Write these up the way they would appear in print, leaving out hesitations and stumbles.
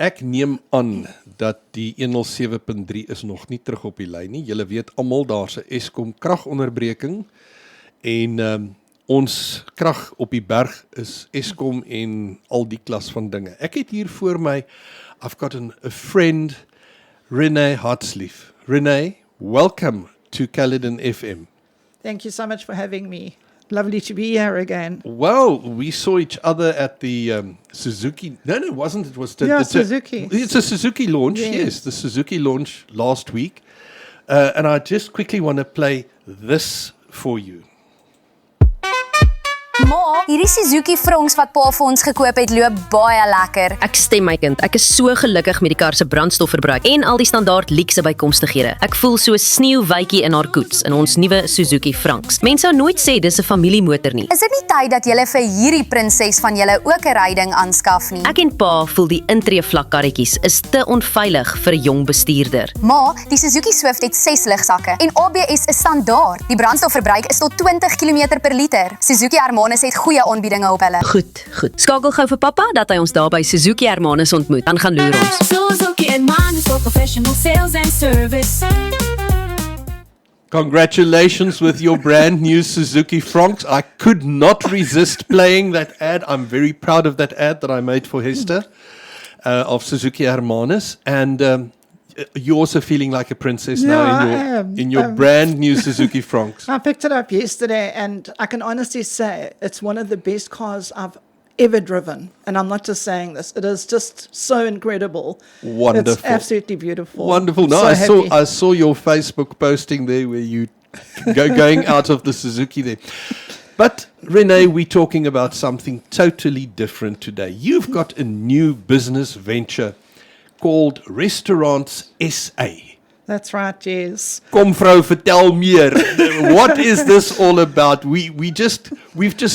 Ek neem aan dat die 107.3 is nog nie terug op die lyn nie. Julle weet almal daar's 'n Eskom kragonderbreking en ons krag op die berg is Eskom en al die klas van dinge. Ek het hier voor my, I've got a friend, René Hartslief. René, welcome to Caledon FM. Thank you so much for having me. Lovely to be here again. Well, we saw each other at the Suzuki. No, it wasn't. It was Suzuki. It's a Suzuki launch. Yes, the Suzuki launch last week. And I just quickly want to play this for you. Ma, hierdie Suzuki Fronks wat pa vir ons gekoop het, loop baie lekker. Ek stem my kind, ek is so gelukkig met die kar se brandstofverbruik en al die standaard luukse bykomstighede. Ek voel so 'n sneeuwwytjie in haar koets in ons nuwe Suzuki Fronks. Mense sou nooit sê dis 'n familiemotor nie. Is dit nie tyd dat julle vir hierdie prinses van julle ook 'n ryding aanskaf nie? Ek en pa voel die intree vlakkarretjies is te onveilig vir 'n jong bestuurder. Ma, die Suzuki Swift het 6 ligsakke en ABS is standaard. Die brandstofverbruik is tot 20 km per liter. Suzuki Hermanus het goeie aanbiedinge op hulle. Goed. Skakel gou vir pappa dat hy ons daar by Suzuki Hermanus ontmoet. Dan gaan loer ons. Suzuki Hermanus for professional sales and service. Congratulations with your brand new Suzuki Fronks. I could not resist playing that ad. I'm very proud of that ad that I made for Hester of Suzuki Hermanus. And you're also feeling like a princess now in your brand new Suzuki Fronks. I picked it up yesterday and I can honestly say it's one of the best cars I've ever driven. And I'm not just saying this. It is just so incredible. Wonderful. It's absolutely beautiful. Wonderful. No, I saw your Facebook posting there where you going out of the Suzuki there. But René, we're talking about something totally different today. You've got a new business venture called Restaurants SA. That's right, yes. Kom vrou, vertel meer. What is this all about? We've just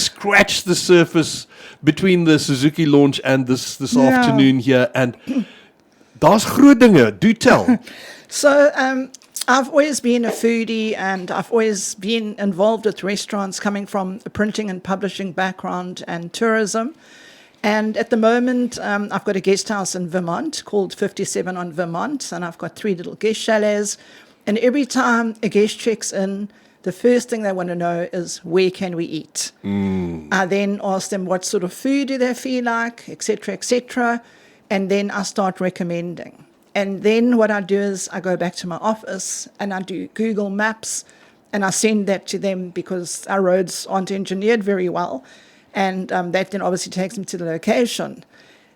scratched the surface between the Suzuki launch and this afternoon here, and daar's groot dinge. Do tell. So, I've always been a foodie and I've always been involved with restaurants coming from a printing and publishing background and tourism. And at the moment, I've got a guest house in Vermont called 57 on Vermont, and I've got 3 little guest chalets. And every time a guest checks in, the first thing they want to know is, where can we eat? I then ask them what sort of food do they feel like, etc., and then I start recommending. And then what I do is I go back to my office and I do Google Maps, and I send that to them because our roads aren't engineered very well. And that then obviously takes them to the location.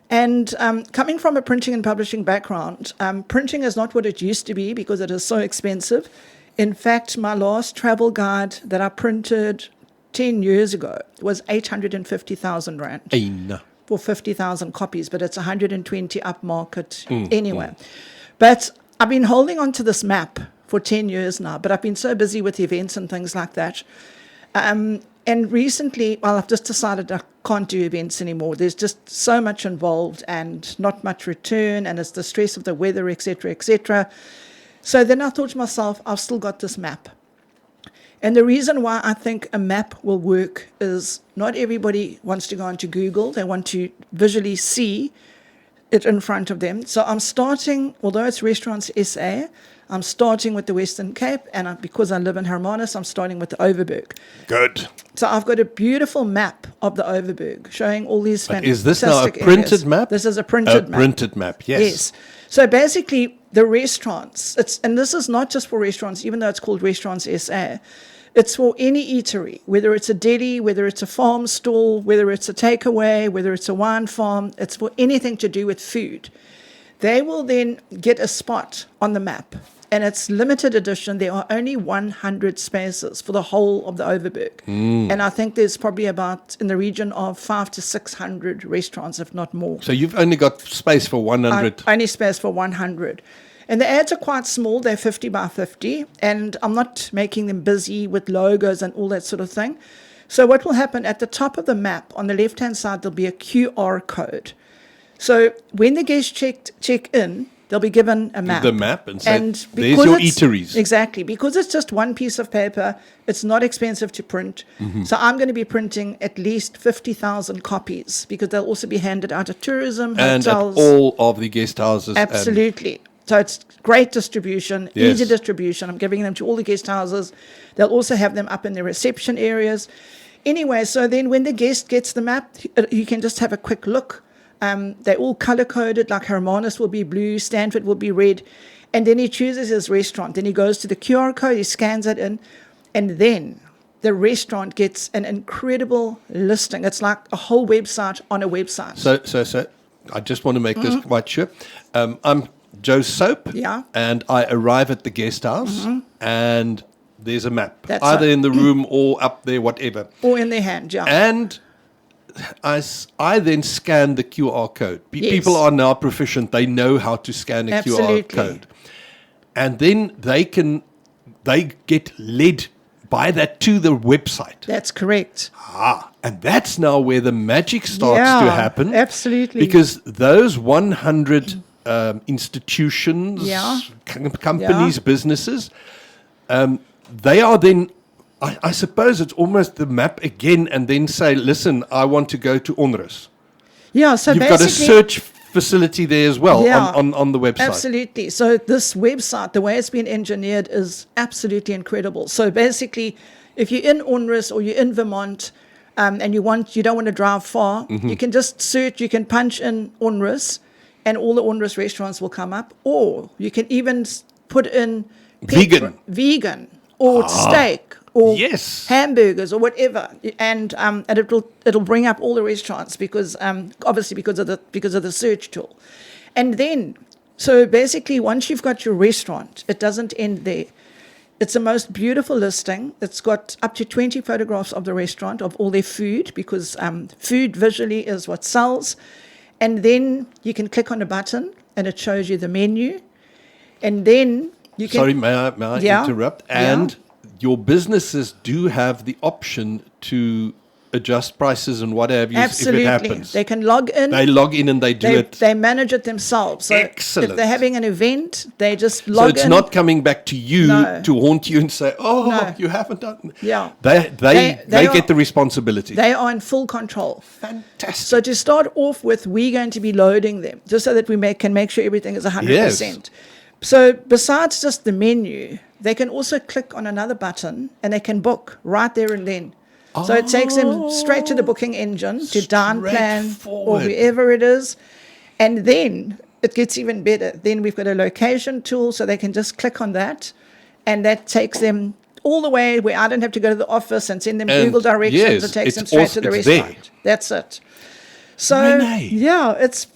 And coming from a printing and publishing background, printing is not what it used to be because it is so expensive. In fact, my last travel guide that I printed 10 years ago was 850,000 Rand. For 50,000 copies, but it's 120 upmarket anyway. But I've been holding on to this map for 10 years now, but I've been so busy with events and things like that. And recently, I've just decided I can't do events anymore. There's just so much involved and not much return, and it's the stress of the weather, etc. So then I thought to myself, I've still got this map. And the reason why I think a map will work is not everybody wants to go onto Google. They want to visually see it in front of them. So I'm starting, although it's Restaurants SA, I'm starting with the Western Cape, and because I live in Hermanus, I'm starting with the Overberg. Good. So I've got a beautiful map of the Overberg showing all these fantastic Is this now a printed areas. map? This is a printed map. A printed map, yes. Yes. So basically, the restaurants, and this is not just for restaurants, even though it's called Restaurants SA, it's for any eatery, whether it's a deli, whether it's a farm stall, whether it's a takeaway, whether it's a wine farm, it's for anything to do with food. They will then get a spot on the map. And it's limited edition. There are only 100 spaces for the whole of the Overberg. And I think there's probably about in the region of 500 to 600 restaurants, if not more. So you've only got space for 100? Only space for 100. And the ads are quite small. They're 50 by 50. And I'm not making them busy with logos and all that sort of thing. So what will happen at the top of the map, on the left-hand side, there'll be a QR code. So when the guests check in, they'll be given a map. The map and say, there's because your it's- eateries. Exactly. Because it's just one piece of paper, it's not expensive to print. So I'm going to be printing at least 50,000 copies because they'll also be handed out at tourism, And at hotels. all of the guest houses. Absolutely. So it's great distribution, Yes. easy distribution. I'm giving them to all the guest houses. They'll also have them up in the reception areas. Anyway, so then when the guest gets the map, you can just have a quick look. They're all color-coded, like Hermanus will be blue, Stanford will be red. And then he chooses his restaurant. Then he goes to the QR code, he scans it in, and then the restaurant gets an incredible listing. It's like a whole website on a website. So I just want to make this quite sure. I'm Joe Soap, Yeah. and I arrive at the guest house, and there's a map, That's either right. in the room or up there, whatever. Or in their hand, yeah. And I then scan the QR code. Yes. People are now proficient; they know how to scan a Absolutely. QR code, and then they get led by that to the website. That's correct. And that's now where the magic starts Yeah, to happen. absolutely. Because those 100 institutions, Yeah. companies, Yeah. businesses, they are then, I suppose it's almost the map again, and then say, listen, I want to go to UNRWA. Yeah, so You've got a basically, search facility there as well Yeah. on the website. absolutely. So this website, the way it's been engineered, is absolutely incredible. So basically, if you're in UNRWA or you're in Vermont, and you don't want to drive far, you can just search. You can punch in UNRWA, and all the UNRWA restaurants will come up. Or you can even put in vegan, or steak, or Yes. hamburgers, or whatever, and it'll bring up all the restaurants because obviously because of the search tool, and then so basically once you've got your restaurant, it doesn't end there. It's the most beautiful listing. It's got up to 20 photographs of the restaurant, of all their food, because food visually is what sells. And then you can click on a button and it shows you the menu. And then you can... Sorry, may I Yeah. interrupt? Yeah. And your businesses do have the option to adjust prices and what have you Absolutely. if it happens. They can log in. They log in and they do it. They manage it themselves. So Excellent. if they're having an event, they just So log it's in. not coming back to you No. to haunt you and say, "Oh, No. you haven't done." Yeah. They They are- get the responsibility. They are in full control. Fantastic. So to start off with, we're going to be loading them just so that we can make sure everything is 100%. So besides just the menu, they can also click on another button and they can book right there and then. So it takes them straight to the booking engine, to Downplan or Straightforward. wherever it is. And then it gets even better. Then we've got a location tool so they can just click on that. And that takes them all the way where I don't have to go to the office and send them And Google directions. yes, It takes it's them straight also- to the it's there. restaurant. That's it. So René. yeah, it's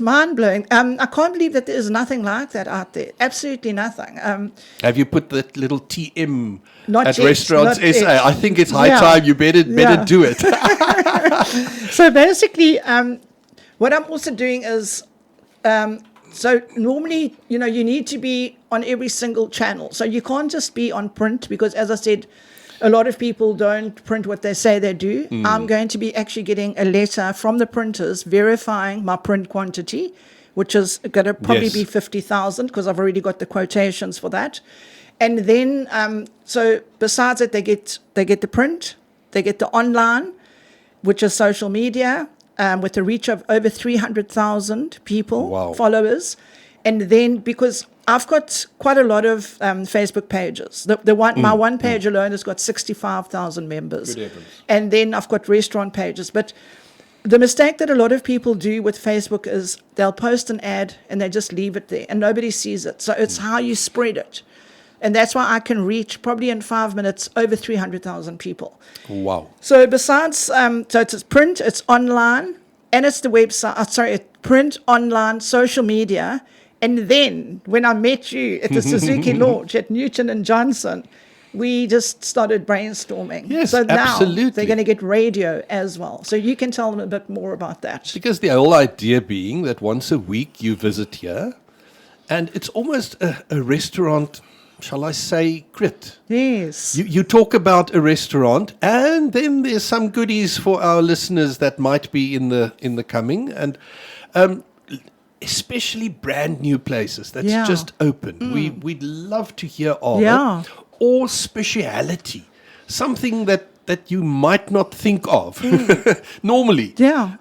mind blowing. I can't believe that there is nothing like that out there. Absolutely nothing. Have you put that little TM Not at yet, Restaurants not SA? yet. I think it's high Yeah. time you better Yeah. do it. So basically, what I'm also doing is, so normally, you need to be on every single channel. So you can't just be on print because, as I said, a lot of people don't print what they say they do. I'm going to be actually getting a letter from the printers verifying my print quantity, which is going to probably Yes. be 50,000 because I've already got the quotations for that. And then, so besides that, they get the print, they get the online, which is social media, with a reach of over 300,000 people, Wow. followers. And then, because I've got quite a lot of Facebook pages. My one page alone has got 65,000 members. Good heavens. And then I've got restaurant pages. But the mistake that a lot of people do with Facebook is they'll post an ad and they just leave it there and nobody sees it. So it's how you spread it. And that's why I can reach probably in 5 minutes over 300,000 people. Wow. So besides, so it's print, it's online, and it's the website, it's print, online, social media. And then when I met you at the Suzuki launch at Newton and Johnson, we just started brainstorming. Yes, so now absolutely. they're going to get radio as well. So you can tell them a bit more about that. Because the whole idea being that once a week you visit here, and it's almost a restaurant, shall I say, crit. Yes. You talk about a restaurant, and then there's some goodies for our listeners that might be in the coming. And especially brand new places that's Yeah. just open. We'd love to hear of Yeah. it. Or speciality, something that you might not think of normally. Yeah.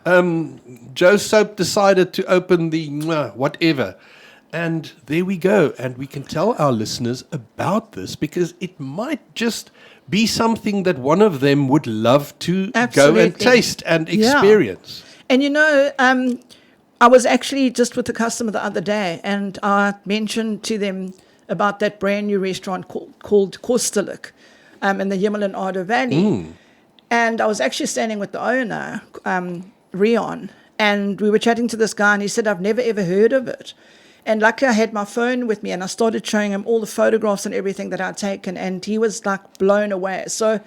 Joe Soap decided to open the whatever. And there we go. And we can tell our listeners about this because it might just be something that one of them would love to go and Absolutely. taste and Yeah. experience. And I was actually just with a customer the other day, and I mentioned to them about that brand new restaurant called Kostelijk in the Himmelin Ardo Valley. And I was actually standing with the owner, Rion, and we were chatting to this guy, and he said, I've never ever heard of it. And luckily I had my phone with me, and I started showing him all the photographs and everything that I'd taken, and he was like blown away. So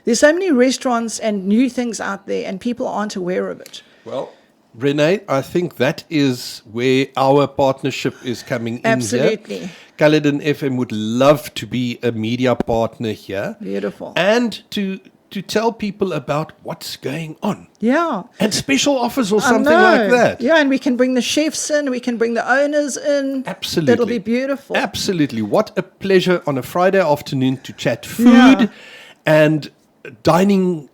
there's so many restaurants and new things out there, and people aren't aware of it. Well, René, I think that is where our partnership is coming in Absolutely. here. Caledon FM would love to be a media partner here. Beautiful. And to tell people about what's going on. Yeah. And special offers or I something know. like that. Yeah, and we can bring the chefs in, we can bring the owners in. Absolutely. That'll be beautiful. Absolutely. What a pleasure on a Friday afternoon to chat food and dining,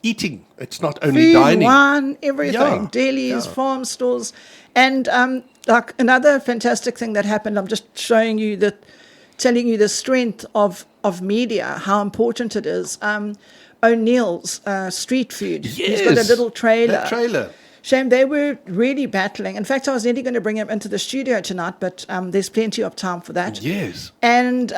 eating. It's not only Food, dining. wine, everything. Yeah, Delis, yeah. farm stores. And like another fantastic thing that happened, I'm just telling you the strength of media, how important it is. O'Neill's street food. He's got a Yes, little trailer. that trailer. Shame, they were really battling. In fact, I was nearly going to bring him into the studio tonight, but there's plenty of time for that. Yes. And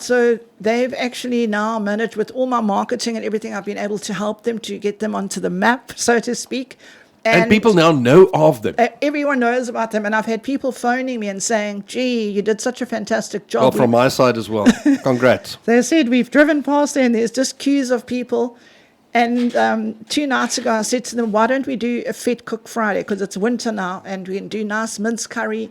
so they've actually now managed, with all my marketing and everything, I've been able to help them to get them onto the map, so to speak. And people now know of them. Everyone knows about them, and I've had people phoning me and saying, gee, you did such a fantastic job. Well, from my side as well. Congrats. They said, we've driven past there and there's just queues of people. And 2 nights ago, I said to them, why don't we do a Vet Cook Friday? Because it's winter now, and we can do nice mince curry.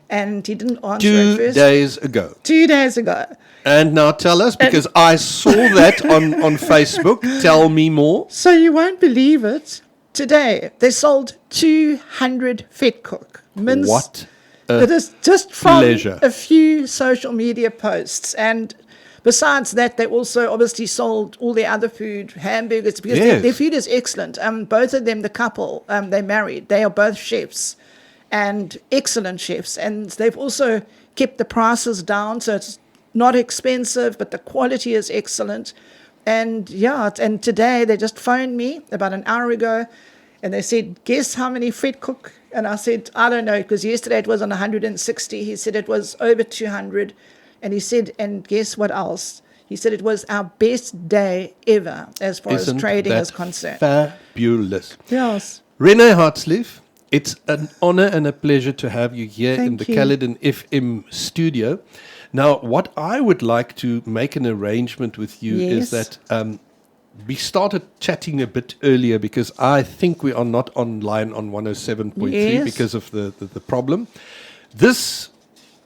And he didn't answer at 2 first. days ago. 2 days ago. And now tell us, because I saw that on Facebook. Tell me more. So you won't believe it. Today, they sold 200 Vet Cook mince. What It is just from pleasure. a few social media posts. And besides that, they also obviously sold all their other food, hamburgers, because Yes. their food is excellent. Both of them, the couple, they married. They are both chefs and excellent chefs. And they've also kept the prices down, so it's not expensive, but the quality is excellent. And and today they just phoned me about an hour ago, and they said, guess how many Vet Cook? And I said, I don't know, because yesterday it was on 160. He said it was over 200. And he said, and guess what else? He said it was our best day ever as far Isn't as trading that is concerned. fabulous. Yes. René Hartslief, it's an honor and a pleasure to have you here in Thank the you. Caledon FM studio. Now, what I would like to make an arrangement with you is Yes. that we started chatting a bit earlier because I think we are not online on 107.3 Yes. because of the problem. This,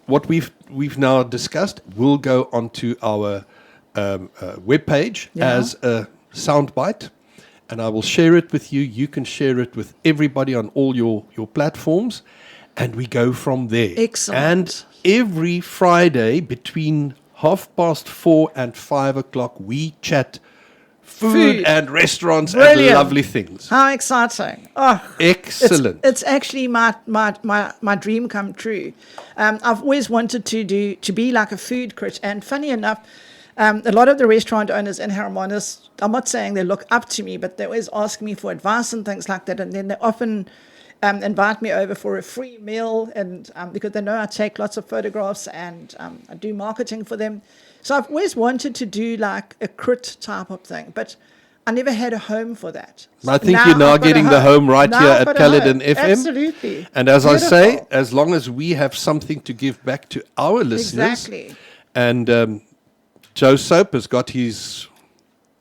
what we've now discussed, will go onto our webpage as a soundbite, and I will share it with you. You can share it with everybody on all your platforms, and we go from there. Excellent. And every Friday between 4:30 and 5 o'clock, we chat food and restaurants and Brilliant. lovely things. How exciting. Oh, Excellent. It's actually my dream come true. I've always wanted to be like a food critic. And funny enough, a lot of the restaurant owners in Hermanus, I'm not saying they look up to me, but they always ask me for advice and things like that. And then they often invite me over for a free meal, and because they know I take lots of photographs and I do marketing for them. So I've always wanted to do like a crit type of thing, but I never had a home for that. I think you're now I've got a getting the home right Now here I've at got a Caledon home. FM. Absolutely. And as I say, Beautiful. as long as we have something to give back to our listeners. Exactly. And Joe Soap has got his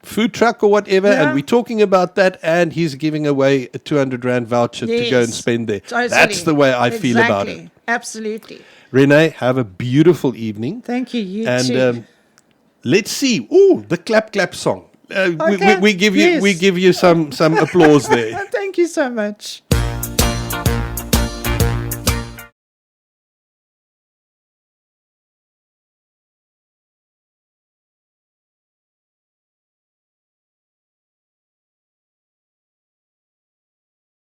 food truck or whatever, Yeah. and we're talking about that, and he's giving away a 200 Rand voucher to go and Yes, spend there. totally. That's the way I feel about it. Exactly. Absolutely. Renee, have a beautiful evening. Thank you. You And too. let's see. Ooh, the clap clap song. Okay, We give yes. you some applause there. Thank you so much.